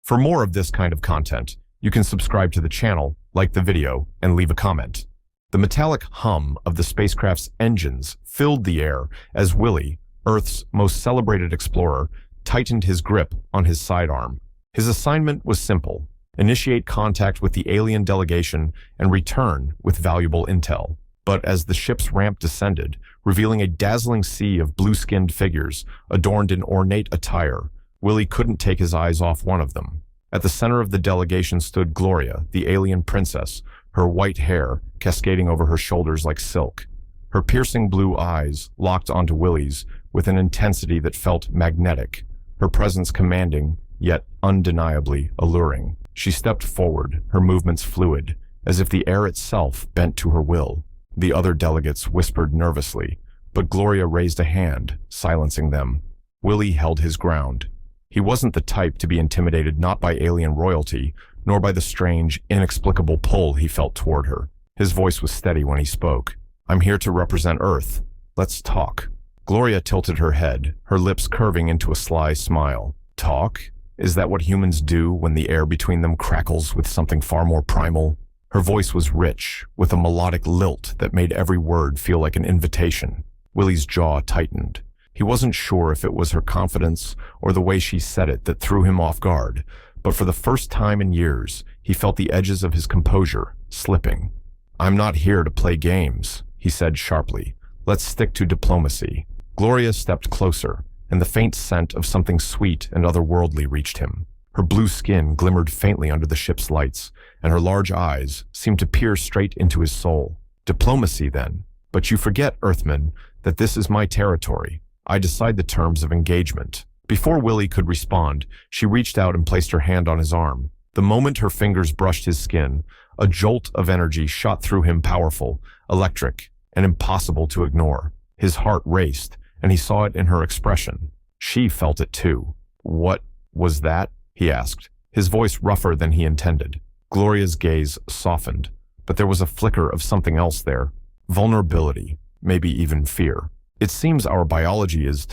For more of this kind of content, you can subscribe to the channel, like the video, and leave a comment. The metallic hum of the spacecraft's engines filled the air as Willy, Earth's most celebrated explorer, tightened his grip on his sidearm. His assignment was simple: initiate contact with the alien delegation and return with valuable intel. But as the ship's ramp descended, revealing a dazzling sea of blue-skinned figures adorned in ornate attire, Willy couldn't take his eyes off one of them. At the center of the delegation stood Gloria, the alien princess, her white hair cascading over her shoulders like silk. Her piercing blue eyes locked onto Willy's with an intensity that felt magnetic, her presence commanding, yet undeniably alluring. She stepped forward, her movements fluid, as if the air itself bent to her will. The other delegates whispered nervously, but Gloria raised a hand, silencing them. Willy held his ground. He wasn't the type to be intimidated not by alien royalty, nor by the strange, inexplicable pull he felt toward her. His voice was steady when he spoke. "I'm here to represent Earth. Let's talk." Gloria tilted her head, her lips curving into a sly smile. Talk? Is that what humans do when the air between them crackles with something far more primal? Her voice was rich, with a melodic lilt that made every word feel like an invitation. Willy's jaw tightened. He wasn't sure if it was her confidence or the way she said it that threw him off guard, but for the first time in years, he felt the edges of his composure slipping. "I'm not here to play games," he said sharply. "Let's stick to diplomacy." Gloria stepped closer, and the faint scent of something sweet and otherworldly reached him. Her blue skin glimmered faintly under the ship's lights, and her large eyes seemed to peer straight into his soul. "Diplomacy, then. But you forget, Earthman, that this is my territory. I decide the terms of engagement." Before Willy could respond, she reached out and placed her hand on his arm. The moment her fingers brushed his skin, a jolt of energy shot through him, powerful, electric, and impossible to ignore. His heart raced, and he saw it in her expression. She felt it too. "What was that?" he asked, his voice rougher than he intended. Gloria's gaze softened, but there was a flicker of something else there. Vulnerability, maybe even fear. "It seems our biology is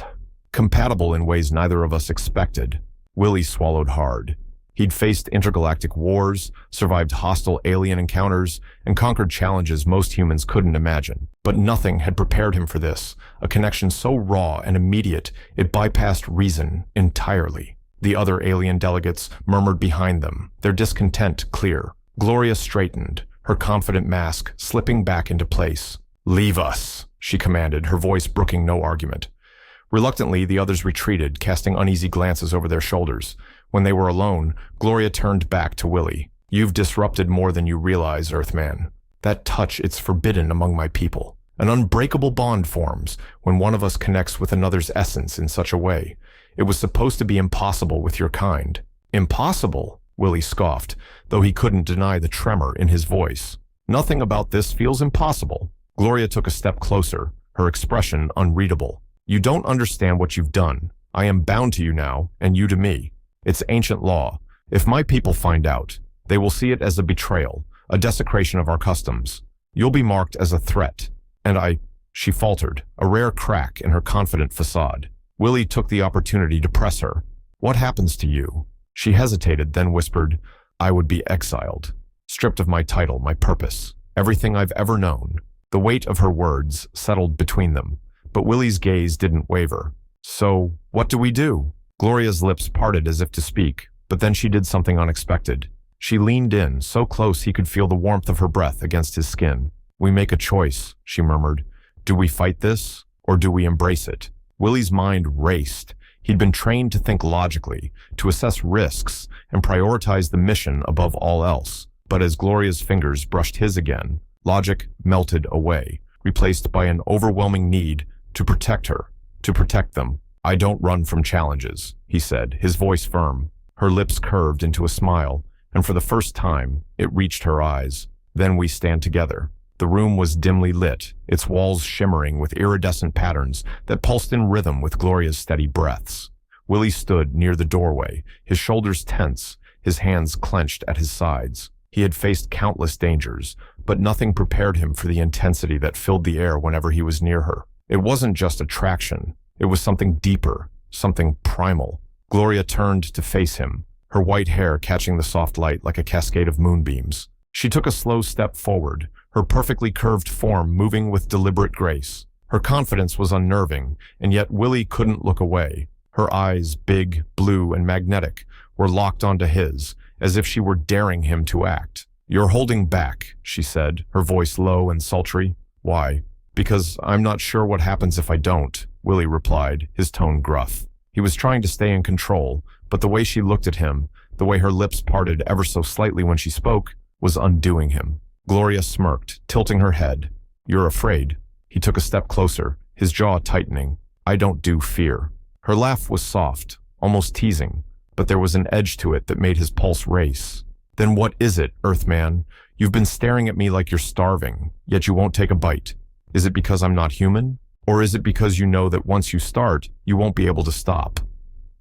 compatible in ways neither of us expected." Willy swallowed hard. He'd faced intergalactic wars, survived hostile alien encounters, and conquered challenges most humans couldn't imagine. But nothing had prepared him for this, a connection so raw and immediate it bypassed reason entirely. The other alien delegates murmured behind them, their discontent clear. Gloria straightened, her confident mask slipping back into place. "Leave us," she commanded, her voice brooking no argument. Reluctantly, the others retreated, casting uneasy glances over their shoulders. When they were alone, Gloria turned back to Willy. "You've disrupted more than you realize, Earthman. That touch, it's forbidden among my people. An unbreakable bond forms when one of us connects with another's essence in such a way. It was supposed to be impossible with your kind." "Impossible?" Willy scoffed, though he couldn't deny the tremor in his voice. "Nothing about this feels impossible." Gloria took a step closer, her expression unreadable. "You don't understand what you've done. I am bound to you now, and you to me. It's ancient law. If my people find out, they will see it as a betrayal, a desecration of our customs. You'll be marked as a threat. And she faltered, a rare crack in her confident facade. Willy took the opportunity to press her. "What happens to you?" She hesitated, then whispered, "I would be exiled, stripped of my title, my purpose, everything I've ever known." The weight of her words settled between them, but Willy's gaze didn't waver. "So, what do we do?" Gloria's lips parted as if to speak, but then she did something unexpected. She leaned in, so close he could feel the warmth of her breath against his skin. "We make a choice," she murmured. "Do we fight this, or do we embrace it?" Willy's mind raced. He'd been trained to think logically, to assess risks, and prioritize the mission above all else. But as Gloria's fingers brushed his again, logic melted away, replaced by an overwhelming need to protect her, to protect them. "I don't run from challenges," he said, his voice firm. Her lips curved into a smile, and for the first time, it reached her eyes. "Then we stand together." The room was dimly lit, its walls shimmering with iridescent patterns that pulsed in rhythm with Gloria's steady breaths. Willy stood near the doorway, his shoulders tense, his hands clenched at his sides. He had faced countless dangers, but nothing prepared him for the intensity that filled the air whenever he was near her. It wasn't just attraction. It was something deeper, something primal. Gloria turned to face him, her white hair catching the soft light like a cascade of moonbeams. She took a slow step forward, her perfectly curved form moving with deliberate grace. Her confidence was unnerving, and yet Willy couldn't look away. Her eyes, big, blue, and magnetic, were locked onto his, as if she were daring him to act. "You're holding back," she said, her voice low and sultry. "Why?" "Because I'm not sure what happens if I don't," Willy replied, his tone gruff. He was trying to stay in control, but the way she looked at him, the way her lips parted ever so slightly when she spoke, was undoing him. Gloria smirked, tilting her head. "You're afraid." He took a step closer, his jaw tightening. "I don't do fear." Her laugh was soft, almost teasing, but there was an edge to it that made his pulse race. "Then what is it, Earthman? You've been staring at me like you're starving, yet you won't take a bite. Is it because I'm not human? Or is it because you know that once you start, you won't be able to stop?"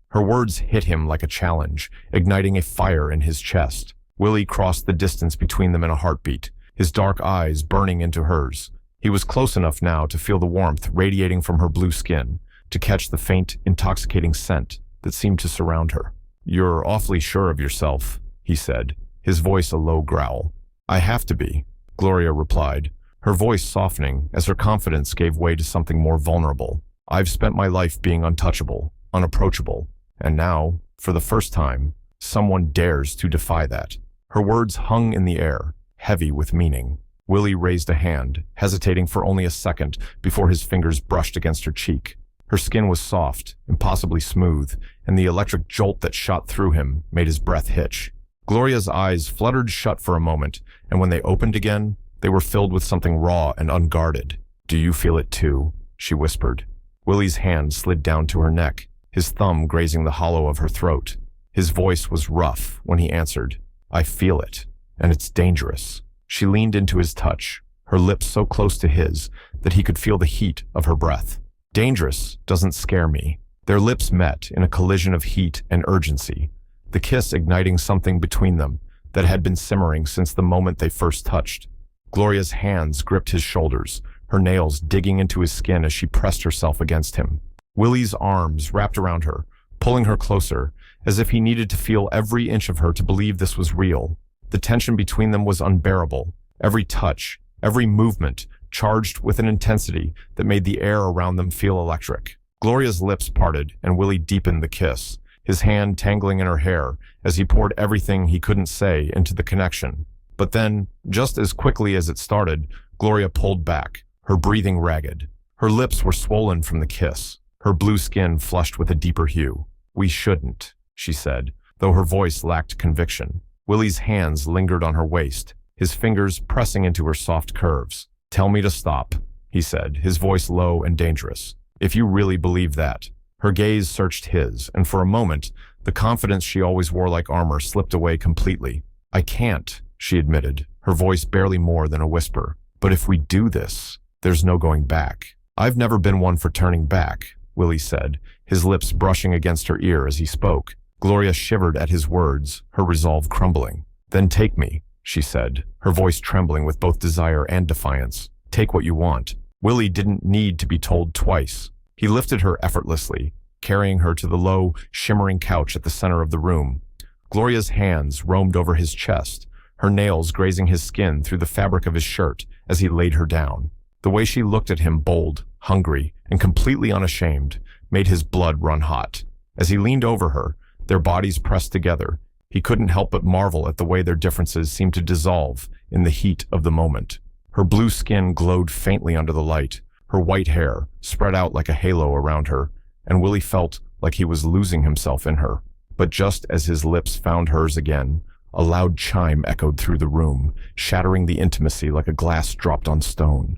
Her words hit him like a challenge, igniting a fire in his chest. Willy crossed the distance between them in a heartbeat, his dark eyes burning into hers. He was close enough now to feel the warmth radiating from her blue skin, to catch the faint, intoxicating scent that seemed to surround her. "You're awfully sure of yourself," he said, his voice a low growl. "I have to be," Gloria replied, her voice softening as her confidence gave way to something more vulnerable. "I've spent my life being untouchable, unapproachable, and now, for the first time, someone dares to defy that." Her words hung in the air, heavy with meaning. Willy raised a hand, hesitating for only a second before his fingers brushed against her cheek. Her skin was soft, impossibly smooth, and the electric jolt that shot through him made his breath hitch. Gloria's eyes fluttered shut for a moment, and when they opened again, they were filled with something raw and unguarded. "Do you feel it too?" she whispered. Willy's hand slid down to her neck, his thumb grazing the hollow of her throat. His voice was rough when he answered, "I feel it, and it's dangerous." She leaned into his touch, her lips so close to his that he could feel the heat of her breath. "Dangerous doesn't scare me." Their lips met in a collision of heat and urgency, the kiss igniting something between them that had been simmering since the moment they first touched. Gloria's hands gripped his shoulders, her nails digging into his skin as she pressed herself against him. Willy's arms wrapped around her, pulling her closer, as if he needed to feel every inch of her to believe this was real. The tension between them was unbearable, every touch, every movement, charged with an intensity that made the air around them feel electric. Gloria's lips parted, and Willy deepened the kiss, his hand tangling in her hair as he poured everything he couldn't say into the connection. But then, just as quickly as it started, Gloria pulled back, her breathing ragged. Her lips were swollen from the kiss, her blue skin flushed with a deeper hue. "We shouldn't," she said, though her voice lacked conviction. Willy's hands lingered on her waist, his fingers pressing into her soft curves. "Tell me to stop," he said, his voice low and dangerous. "If you really believe that." Her gaze searched his, and for a moment, the confidence she always wore like armor slipped away completely. "I can't," she admitted, her voice barely more than a whisper. "But if we do this, there's no going back." "I've never been one for turning back," Willy said, his lips brushing against her ear as he spoke. Gloria shivered at his words, her resolve crumbling. "Then take me," she said, her voice trembling with both desire and defiance. "Take what you want." Willy didn't need to be told twice. He lifted her effortlessly, carrying her to the low, shimmering couch at the center of the room. Gloria's hands roamed over his chest, her nails grazing his skin through the fabric of his shirt as he laid her down. The way she looked at him, bold, hungry, and completely unashamed, made his blood run hot. As he leaned over her, their bodies pressed together, he couldn't help but marvel at the way their differences seemed to dissolve in the heat of the moment. Her blue skin glowed faintly under the light, her white hair spread out like a halo around her, and Willy felt like he was losing himself in her. But just as his lips found hers again, a loud chime echoed through the room, shattering the intimacy like a glass dropped on stone.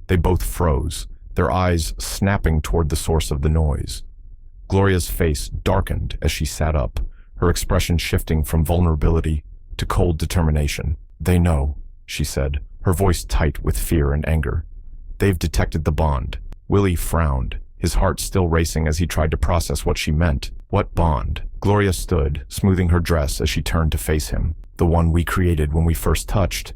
They both froze, their eyes snapping toward the source of the noise. Gloria's face darkened as she sat up, her expression shifting from vulnerability to cold determination. "They know," she said, her voice tight with fear and anger. "They've detected the bond." Willy frowned, his heart still racing as he tried to process what she meant. "What bond?" Gloria stood, smoothing her dress as she turned to face him. "The one we created when we first touched.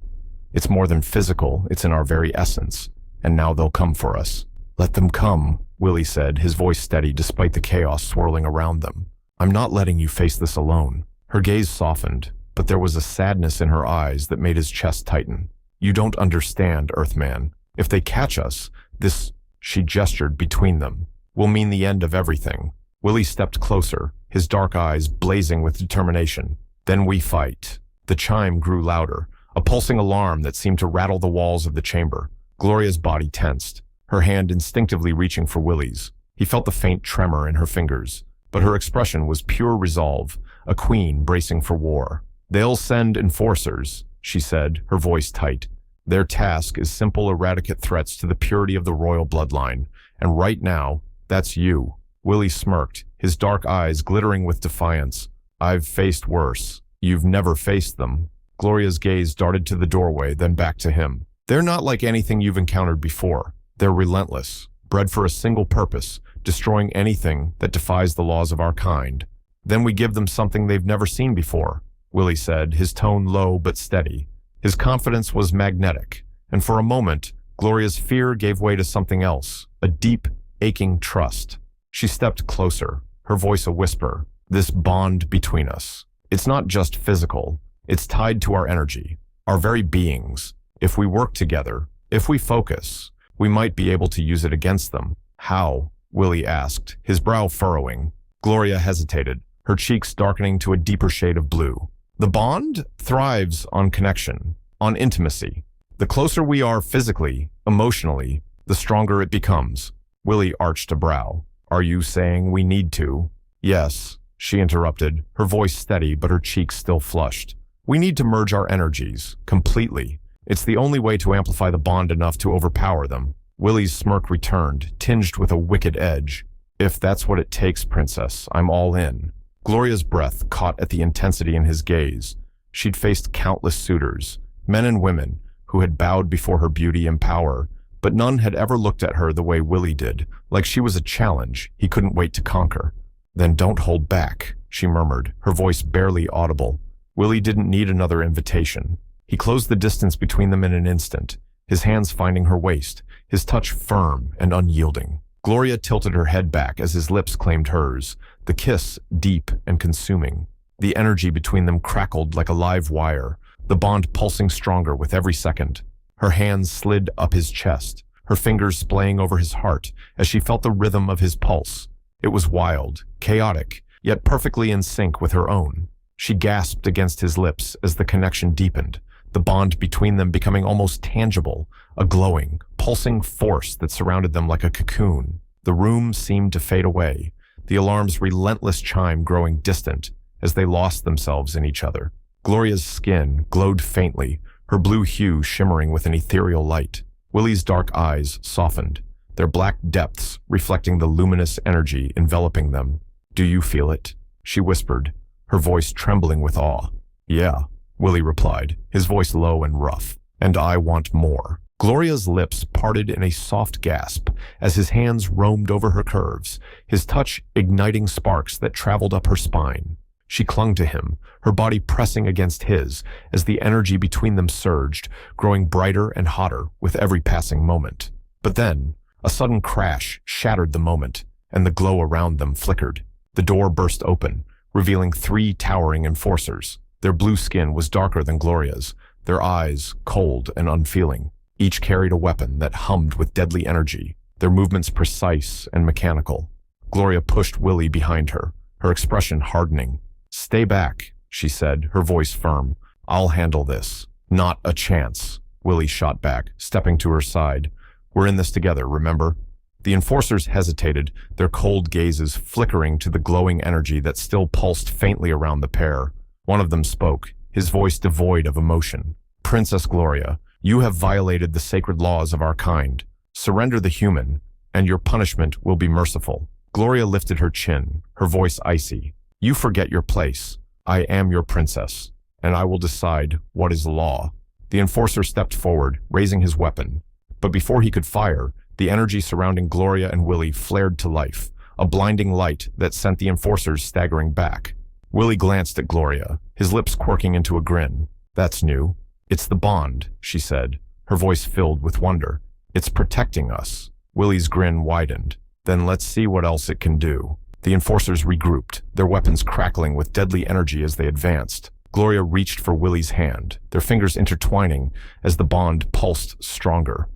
It's more than physical, it's in our very essence. And now they'll come for us." "Let them come," Willy said, his voice steady despite the chaos swirling around them. "I'm not letting you face this alone." Her gaze softened, but there was a sadness in her eyes that made his chest tighten. "You don't understand, Earthman. If they catch us, this," she gestured between them, "will mean the end of everything." Willy stepped closer, his dark eyes blazing with determination. "Then we fight." The chime grew louder, a pulsing alarm that seemed to rattle the walls of the chamber. Gloria's body tensed, her hand instinctively reaching for Willy's. He felt the faint tremor in her fingers, but her expression was pure resolve, a queen bracing for war. "They'll send enforcers," she said, her voice tight. "Their task is simple eradicate threats to the purity of the royal bloodline, and right now, that's you." Willy smirked, his dark eyes glittering with defiance. "I've faced worse. You've never faced them." Gloria's gaze darted to the doorway, then back to him. "They're not like anything you've encountered before. They're relentless, bred for a single purpose, destroying anything that defies the laws of our kind. Then we give them something they've never seen before," Willy said, his tone low but steady. His confidence was magnetic, and for a moment, Gloria's fear gave way to something else, a deep, aching trust. She stepped closer, her voice a whisper. "This bond between us. It's not just physical. It's tied to our energy, our very beings. If we work together, if we focus, we might be able to use it against them." "How?" Willy asked, his brow furrowing. Gloria hesitated, her cheeks darkening to a deeper shade of blue. "The bond thrives on connection, on intimacy. The closer we are physically, emotionally, the stronger it becomes." Willy arched a brow. "Are you saying we need to?" "Yes," she interrupted, her voice steady but her cheeks still flushed. "We need to merge our energies, completely. It's the only way to amplify the bond enough to overpower them." Willy's smirk returned, tinged with a wicked edge. "If that's what it takes, Princess, I'm all in." Gloria's breath caught at the intensity in his gaze. She'd faced countless suitors, men and women, who had bowed before her beauty and power, but none had ever looked at her the way Willy did, like she was a challenge he couldn't wait to conquer. "Then don't hold back," she murmured, her voice barely audible. Willy didn't need another invitation. He closed the distance between them in an instant, his hands finding her waist, his touch firm and unyielding. Gloria tilted her head back as his lips claimed hers, the kiss deep and consuming. The energy between them crackled like a live wire, the bond pulsing stronger with every second. Her hands slid up his chest, her fingers splaying over his heart as she felt the rhythm of his pulse. It was wild, chaotic, yet perfectly in sync with her own. She gasped against his lips as the connection deepened, the bond between them becoming almost tangible, a glowing, pulsing force that surrounded them like a cocoon. The room seemed to fade away, the alarm's relentless chime growing distant as they lost themselves in each other. Gloria's skin glowed faintly, her blue hue shimmering with an ethereal light. Willy's dark eyes softened, their black depths reflecting the luminous energy enveloping them. "Do you feel it?" she whispered, her voice trembling with awe. "Yeah," Willy replied, his voice low and rough. "And I want more." Gloria's lips parted in a soft gasp as his hands roamed over her curves, his touch igniting sparks that traveled up her spine. She clung to him, her body pressing against his as the energy between them surged, growing brighter and hotter with every passing moment. But then, a sudden crash shattered the moment, and the glow around them flickered. The door burst open, revealing 3 towering enforcers. Their blue skin was darker than Gloria's, their eyes cold and unfeeling. Each carried a weapon that hummed with deadly energy, their movements precise and mechanical. Gloria pushed Willy behind her, her expression hardening. "Stay back," she said, her voice firm. "I'll handle this." "Not a chance," Willy shot back, stepping to her side. "We're in this together, remember?" The enforcers hesitated, their cold gazes flickering to the glowing energy that still pulsed faintly around the pair. One of them spoke, his voice devoid of emotion. "Princess Gloria, you have violated the sacred laws of our kind. Surrender the human, and your punishment will be merciful." Gloria lifted her chin, her voice icy. "You forget your place. I am your princess, and I will decide what is law." The enforcer stepped forward, raising his weapon. But before he could fire, the energy surrounding Gloria and Willy flared to life, a blinding light that sent the enforcers staggering back. Willy glanced at Gloria, his lips quirking into a grin. "That's new." "It's the bond," she said, her voice filled with wonder. "It's protecting us." Willy's grin widened. "Then let's see what else it can do." The enforcers regrouped, their weapons crackling with deadly energy as they advanced. Gloria reached for Willy's hand, their fingers intertwining as the bond pulsed stronger.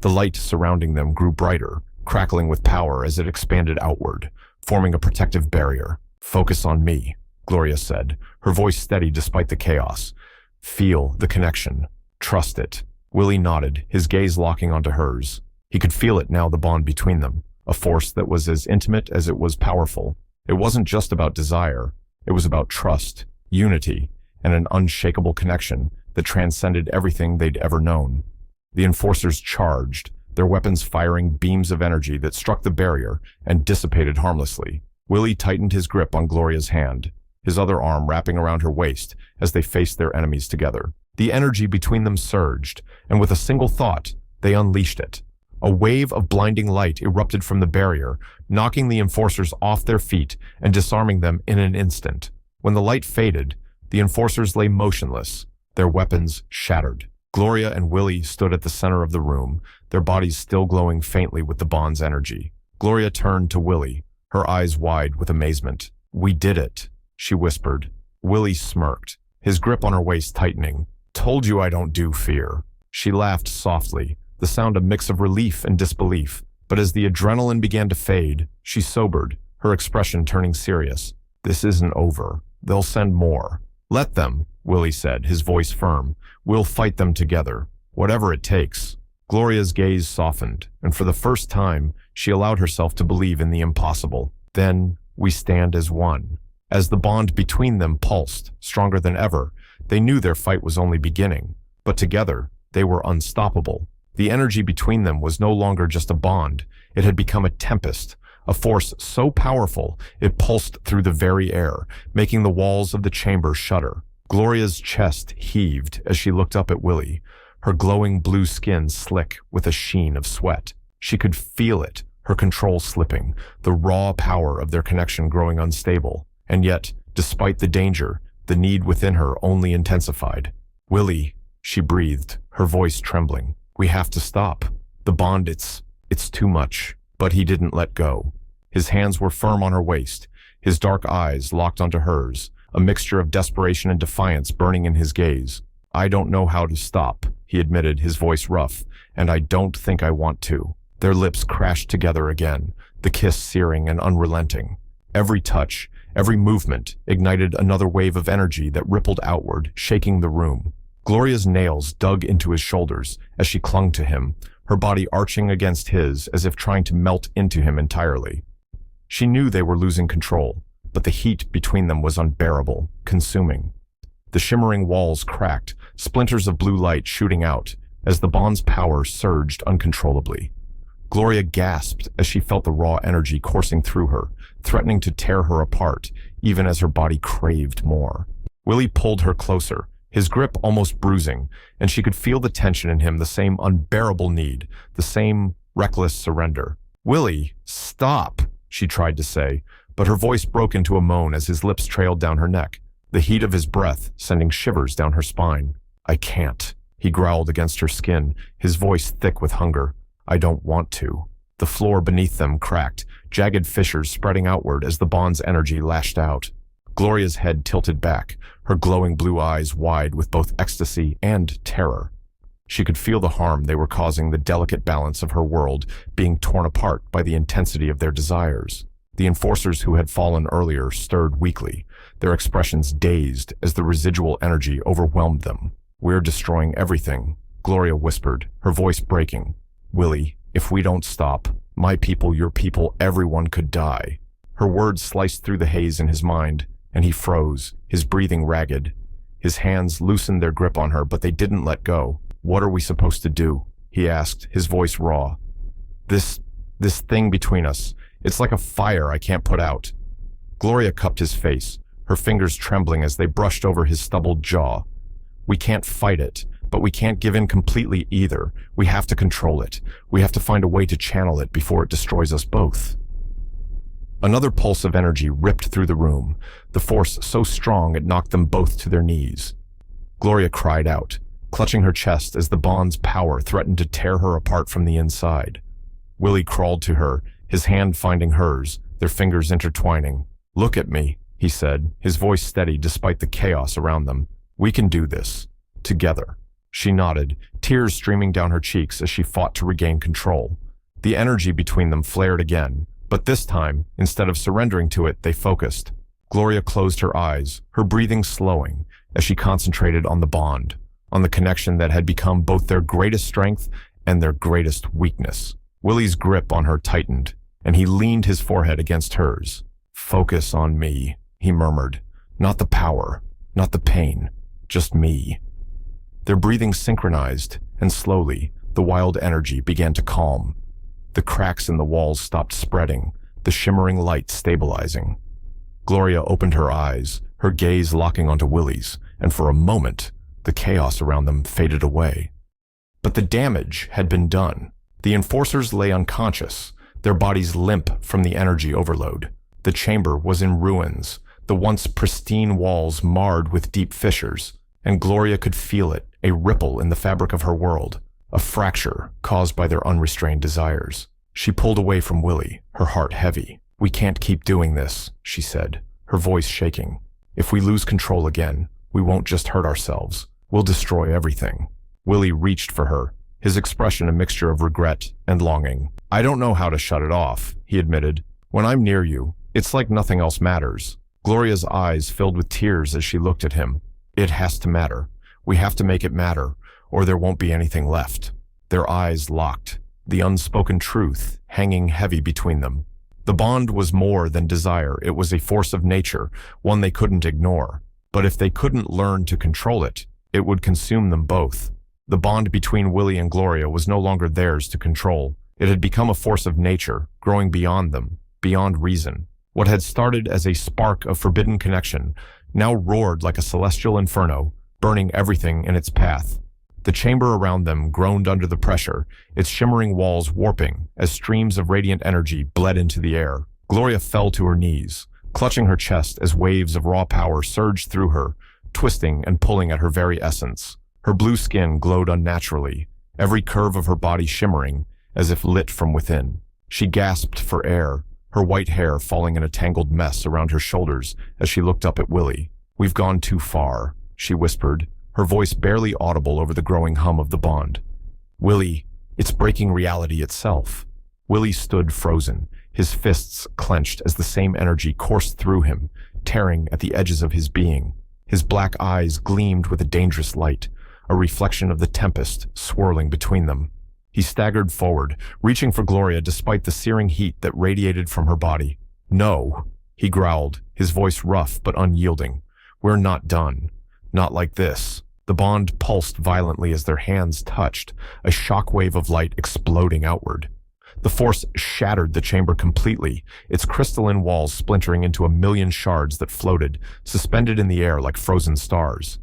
The light surrounding them grew brighter, crackling with power as it expanded outward, forming a protective barrier. "Focus on me," Gloria said, her voice steady despite the chaos. "Feel the connection. Trust it." Willy nodded, his gaze locking onto hers. He could feel it now, the bond between them, a force that was as intimate as it was powerful. It wasn't just about desire, it was about trust, unity, and an unshakable connection that transcended everything they'd ever known. The enforcers charged, their weapons firing beams of energy that struck the barrier and dissipated harmlessly. Willy tightened his grip on Gloria's hand, his other arm wrapping around her waist as they faced their enemies together. The energy between them surged, and with a single thought, they unleashed it. A wave of blinding light erupted from the barrier, knocking the enforcers off their feet and disarming them in an instant. When the light faded, the enforcers lay motionless, their weapons shattered. Gloria and Willy stood at the center of the room, their bodies still glowing faintly with the bond's energy. Gloria turned to Willy, her eyes wide with amazement. "We did it," she whispered. Willy smirked, his grip on her waist tightening. "Told you I don't do fear." She laughed softly, the sound a mix of relief and disbelief. But as the adrenaline began to fade, she sobered, her expression turning serious. "This isn't over. They'll send more." "Let them," Willy said, his voice firm. "We'll fight them together, whatever it takes." Gloria's gaze softened, and for the first time, she allowed herself to believe in the impossible. "Then we stand as one." As the bond between them pulsed, stronger than ever, they knew their fight was only beginning. But together, they were unstoppable. The energy between them was no longer just a bond. It had become a tempest, a force so powerful it pulsed through the very air, making the walls of the chamber shudder. Gloria's chest heaved as she looked up at Willy, her glowing blue skin slick with a sheen of sweat. She could feel it, her control slipping, the raw power of their connection growing unstable. And yet, despite the danger, the need within her only intensified. "Willy," she breathed, her voice trembling. "We have to stop. The bond, it's too much." But he didn't let go. His hands were firm on her waist, his dark eyes locked onto hers, a mixture of desperation and defiance burning in his gaze. "I don't know how to stop," he admitted, his voice rough, "and I don't think I want to." Their lips crashed together again, the kiss searing and unrelenting. Every touch, every movement ignited another wave of energy that rippled outward, shaking the room. Gloria's nails dug into his shoulders as she clung to him, her body arching against his as if trying to melt into him entirely. She knew they were losing control, but the heat between them was unbearable, consuming. The shimmering walls cracked, splinters of blue light shooting out, as the bond's power surged uncontrollably. Gloria gasped as she felt the raw energy coursing through her, threatening to tear her apart, even as her body craved more. Willy pulled her closer, his grip almost bruising, and she could feel the tension in him, the same unbearable need, the same reckless surrender. "Willy, stop," she tried to say, but her voice broke into a moan as his lips trailed down her neck, the heat of his breath sending shivers down her spine. "I can't," he growled against her skin, his voice thick with hunger. "I don't want to." The floor beneath them cracked, jagged fissures spreading outward as the bond's energy lashed out. Gloria's head tilted back, her glowing blue eyes wide with both ecstasy and terror. She could feel the harm they were causing, the delicate balance of her world being torn apart by the intensity of their desires. The enforcers who had fallen earlier stirred weakly, their expressions dazed as the residual energy overwhelmed them. "We're destroying everything," Gloria whispered, her voice breaking. "Willy, if we don't stop, my people, your people, everyone could die." Her words sliced through the haze in his mind, and he froze, his breathing ragged. His hands loosened their grip on her, but they didn't let go. "What are we supposed to do?" he asked, his voice raw. This thing between us, it's like a fire I can't put out." Gloria cupped his face, her fingers trembling as they brushed over his stubbled jaw. "We can't fight it, but we can't give in completely either. We have to control it. We have to find a way to channel it before it destroys us both." Another pulse of energy ripped through the room, the force so strong it knocked them both to their knees. Gloria cried out, clutching her chest as the bond's power threatened to tear her apart from the inside. Willy crawled to her, his hand finding hers, their fingers intertwining. "Look at me," he said, his voice steady despite the chaos around them. "We can do this. Together." She nodded, tears streaming down her cheeks as she fought to regain control. The energy between them flared again, but this time, instead of surrendering to it, they focused. Gloria closed her eyes, her breathing slowing, as she concentrated on the bond, on the connection that had become both their greatest strength and their greatest weakness. Willy's grip on her tightened, and he leaned his forehead against hers. "Focus on me," he murmured. "Not the power, not the pain, just me." Their breathing synchronized, and slowly, the wild energy began to calm. The cracks in the walls stopped spreading, the shimmering light stabilizing. Gloria opened her eyes, her gaze locking onto Willy's, and for a moment, the chaos around them faded away. But the damage had been done. The enforcers lay unconscious, their bodies limp from the energy overload. The chamber was in ruins, the once pristine walls marred with deep fissures, and Gloria could feel it, a ripple in the fabric of her world, a fracture caused by their unrestrained desires. She pulled away from Willy, her heart heavy. "We can't keep doing this," she said, her voice shaking. "If we lose control again, we won't just hurt ourselves, we'll destroy everything." Willy reached for her, his expression a mixture of regret and longing. "I don't know how to shut it off," he admitted. "When I'm near you, it's like nothing else matters." Gloria's eyes filled with tears as she looked at him. "It has to matter. We have to make it matter, or there won't be anything left." Their eyes locked, the unspoken truth hanging heavy between them. The bond was more than desire, it was a force of nature, one they couldn't ignore. But if they couldn't learn to control it, it would consume them both. The bond between Willy and Gloria was no longer theirs to control. It had become a force of nature, growing beyond them, beyond reason. What had started as a spark of forbidden connection now roared like a celestial inferno, burning everything in its path. The chamber around them groaned under the pressure, its shimmering walls warping as streams of radiant energy bled into the air. Gloria fell to her knees, clutching her chest as waves of raw power surged through her, twisting and pulling at her very essence. Her blue skin glowed unnaturally, every curve of her body shimmering as if lit from within. She gasped for air, her white hair falling in a tangled mess around her shoulders as she looked up at Willy. "We've gone too far," she whispered, her voice barely audible over the growing hum of the bond. "Willy, it's breaking reality itself." Willy stood frozen, his fists clenched as the same energy coursed through him, tearing at the edges of his being. His black eyes gleamed with a dangerous light, a reflection of the tempest swirling between them. He staggered forward, reaching for Gloria despite the searing heat that radiated from her body. "No," he growled, his voice rough but unyielding. "We're not done. Not like this." The bond pulsed violently as their hands touched, a shockwave of light exploding outward. The force shattered the chamber completely, its crystalline walls splintering into a million shards that floated, suspended in the air like frozen stars.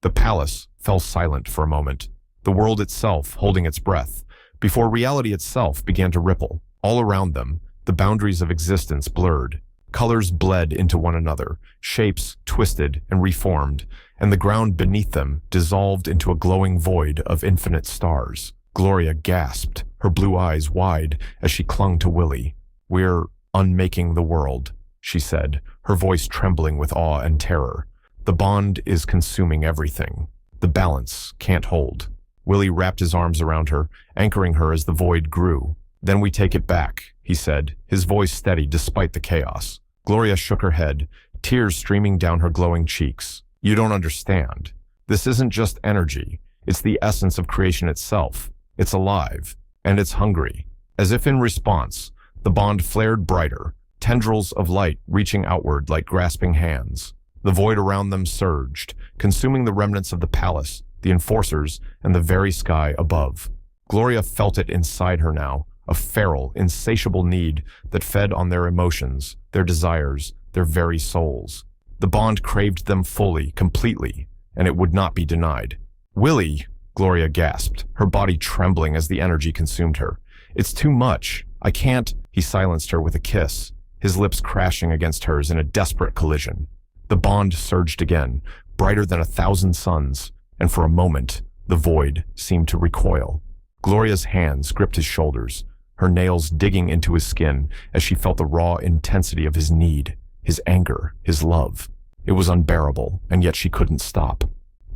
The palace fell silent for a moment, the world itself holding its breath, before reality itself began to ripple. All around them, the boundaries of existence blurred. Colors bled into one another, shapes twisted and reformed, and the ground beneath them dissolved into a glowing void of infinite stars. Gloria gasped, her blue eyes wide as she clung to Willy. "We're unmaking the world," she said, her voice trembling with awe and terror. "The bond is consuming everything. The balance can't hold." Willy wrapped his arms around her, anchoring her as the void grew. "Then we take it back," he said, his voice steady despite the chaos. Gloria shook her head, tears streaming down her glowing cheeks. "You don't understand. This isn't just energy. It's the essence of creation itself. It's alive, and it's hungry." As if in response, the bond flared brighter, tendrils of light reaching outward like grasping hands. The void around them surged, consuming the remnants of the palace, the enforcers, and the very sky above. Gloria felt it inside her now, a feral, insatiable need that fed on their emotions, their desires, their very souls. The bond craved them fully, completely, and it would not be denied. "Willy," Gloria gasped, her body trembling as the energy consumed her. "It's too much. I can't." He silenced her with a kiss, his lips crashing against hers in a desperate collision. The bond surged again, brighter than 1,000 suns, and for a moment, the void seemed to recoil. Gloria's hands gripped his shoulders, her nails digging into his skin as she felt the raw intensity of his need, his anger, his love. It was unbearable, and yet she couldn't stop.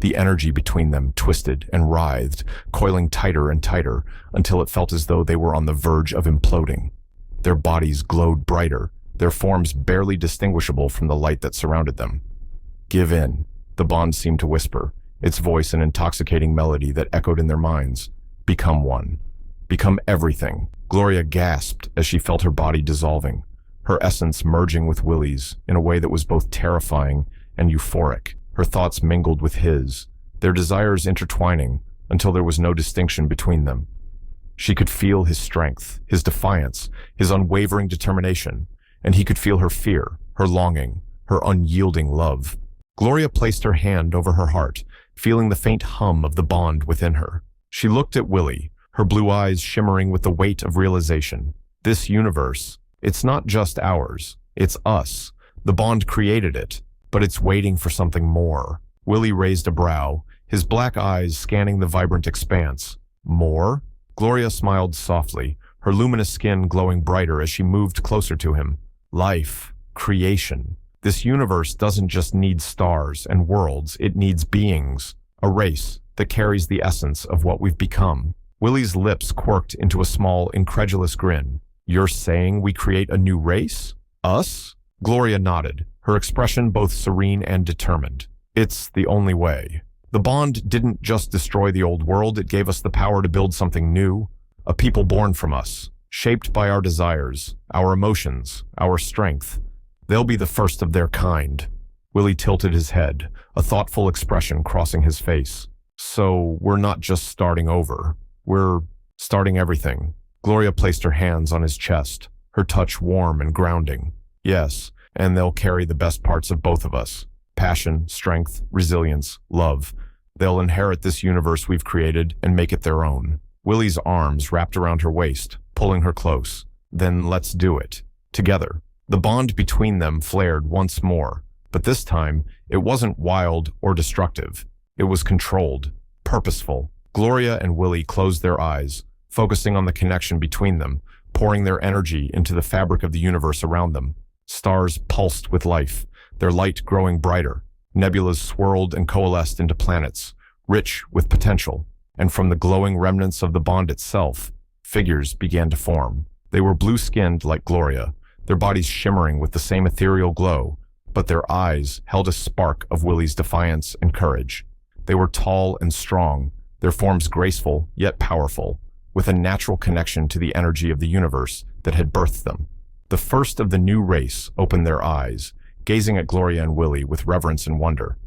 The energy between them twisted and writhed, coiling tighter and tighter, until it felt as though they were on the verge of imploding. Their bodies glowed brighter, their forms barely distinguishable from the light that surrounded them. "Give in," the bond seemed to whisper, its voice an intoxicating melody that echoed in their minds. "Become one. Become everything." Gloria gasped as she felt her body dissolving, her essence merging with Willy's in a way that was both terrifying and euphoric. Her thoughts mingled with his, their desires intertwining until there was no distinction between them. She could feel his strength, his defiance, his unwavering determination, and he could feel her fear, her longing, her unyielding love. Gloria placed her hand over her heart, feeling the faint hum of the bond within her. She looked at Willy, her blue eyes shimmering with the weight of realization. This universe, it's not just ours, it's us. The bond created it, but it's waiting for something more. Willy raised a brow, his black eyes scanning the vibrant expanse. More? Gloria smiled softly, her luminous skin glowing brighter as she moved closer to him. Life, creation. This universe doesn't just need stars and worlds, it needs beings, a race that carries the essence of what we've become. Willy's lips quirked into a small, incredulous grin. "You're saying we create a new race? Us?" Gloria nodded, her expression both serene and determined. "It's the only way." The bond didn't just destroy the old world, it gave us the power to build something new, a people born from us, shaped by our desires, our emotions, our strength. They'll be the first of their kind. Willy tilted his head, a thoughtful expression crossing his face. "So we're not just starting over. We're starting everything." Gloria placed her hands on his chest, her touch warm and grounding. "Yes, and they'll carry the best parts of both of us. Passion, strength, resilience, love. They'll inherit this universe we've created and make it their own." Willy's arms wrapped around her waist, pulling her close. "Then let's do it. Together." The bond between them flared once more, but this time it wasn't wild or destructive. It was controlled, purposeful. Gloria and Willy closed their eyes, focusing on the connection between them, pouring their energy into the fabric of the universe around them. Stars pulsed with life, their light growing brighter. Nebulas swirled and coalesced into planets, rich with potential. And from the glowing remnants of the bond itself, figures began to form. They were blue-skinned like Gloria, their bodies shimmering with the same ethereal glow, but their eyes held a spark of Willy's defiance and courage. They were tall and strong, their forms graceful yet powerful, with a natural connection to the energy of the universe that had birthed them. The first of the new race opened their eyes, gazing at Gloria and Willy with reverence and wonder.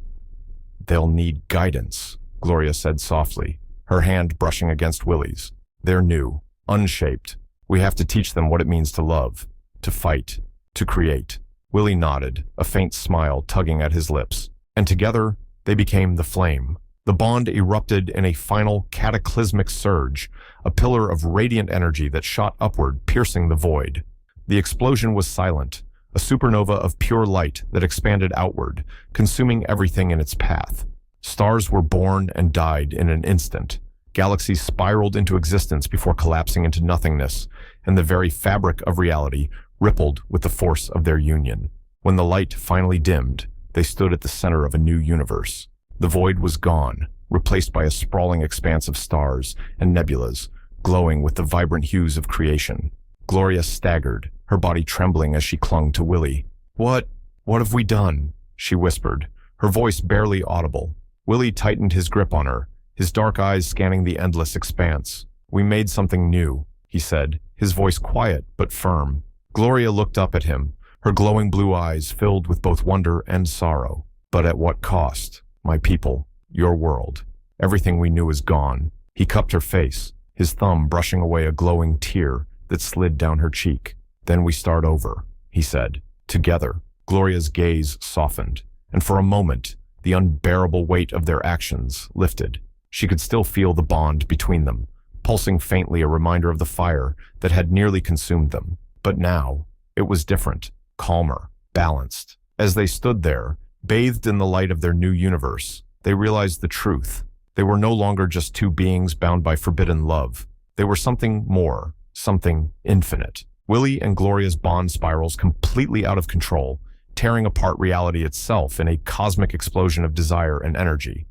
"They'll need guidance," Gloria said softly, her hand brushing against Willy's. "They're new, unshaped. We have to teach them what it means to love, to fight, to create." Willy nodded, a faint smile tugging at his lips. And together, they became the flame. The bond erupted in a final cataclysmic surge, a pillar of radiant energy that shot upward, piercing the void. The explosion was silent, a supernova of pure light that expanded outward, consuming everything in its path. Stars were born and died in an instant. Galaxies spiraled into existence before collapsing into nothingness, and the very fabric of reality rippled with the force of their union. When the light finally dimmed, they stood at the center of a new universe. The void was gone, replaced by a sprawling expanse of stars and nebulas, glowing with the vibrant hues of creation. Gloria staggered, her body trembling as she clung to Willy. What have we done?" she whispered, her voice barely audible. Willy tightened his grip on her, his dark eyes scanning the endless expanse. "We made something new," he said, his voice quiet but firm. Gloria looked up at him, her glowing blue eyes filled with both wonder and sorrow. "But at what cost? My people, your world. Everything we knew is gone." He cupped her face, his thumb brushing away a glowing tear that slid down her cheek. "Then we start over," he said. Together, Gloria's gaze softened, and for a moment, the unbearable weight of their actions lifted. She could still feel the bond between them, pulsing faintly, a reminder of the fire that had nearly consumed them. But now, it was different, calmer, balanced. As they stood there, bathed in the light of their new universe, they realized the truth. They were no longer just two beings bound by forbidden love. They were something more, something infinite. Willy and Gloria's bond spirals completely out of control, tearing apart reality itself in a cosmic explosion of desire and energy.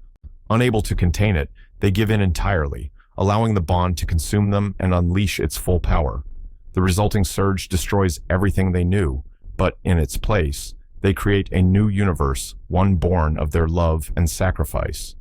Unable to contain it, they give in entirely, allowing the bond to consume them and unleash its full power. The resulting surge destroys everything they knew, but in its place, they create a new universe, one born of their love and sacrifice.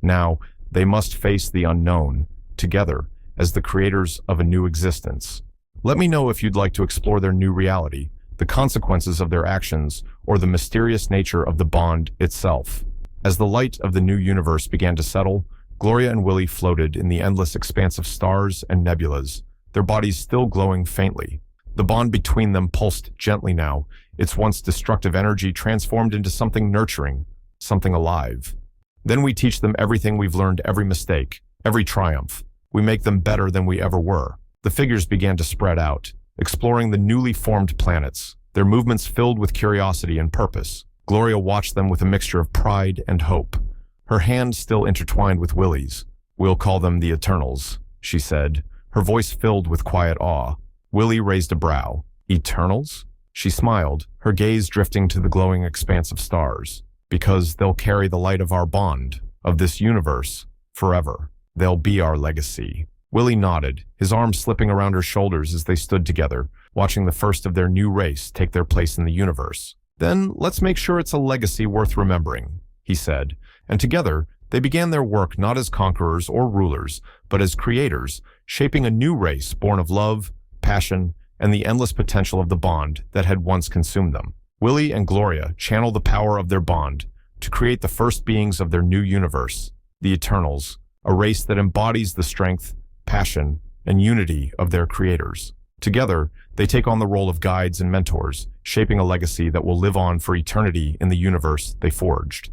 Now, they must face the unknown, together, as the creators of a new existence. Let me know if you'd like to explore their new reality, the consequences of their actions, or the mysterious nature of the bond itself. As the light of the new universe began to settle, Gloria and Willy floated in the endless expanse of stars and nebulas, their bodies still glowing faintly. The bond between them pulsed gently now, its once destructive energy transformed into something nurturing, something alive. Then we teach them everything we've learned, every mistake, every triumph. We make them better than we ever were. The figures began to spread out, exploring the newly formed planets, their movements filled with curiosity and purpose. Gloria watched them with a mixture of pride and hope, her hand still intertwined with Willy's. "We'll call them the Eternals," she said, her voice filled with quiet awe. Willy raised a brow. "Eternals?" She smiled, her gaze drifting to the glowing expanse of stars. "Because they'll carry the light of our bond, of this universe, forever. They'll be our legacy." Willy nodded, his arms slipping around her shoulders as they stood together, watching the first of their new race take their place in the universe. "Then let's make sure it's a legacy worth remembering," he said, and together they began their work not as conquerors or rulers, but as creators, shaping a new race born of love, passion, and the endless potential of the bond that had once consumed them. Willy and Gloria channel the power of their bond to create the first beings of their new universe, the Eternals, a race that embodies the strength, passion, and unity of their creators. Together, they take on the role of guides and mentors, shaping a legacy that will live on for eternity in the universe they forged.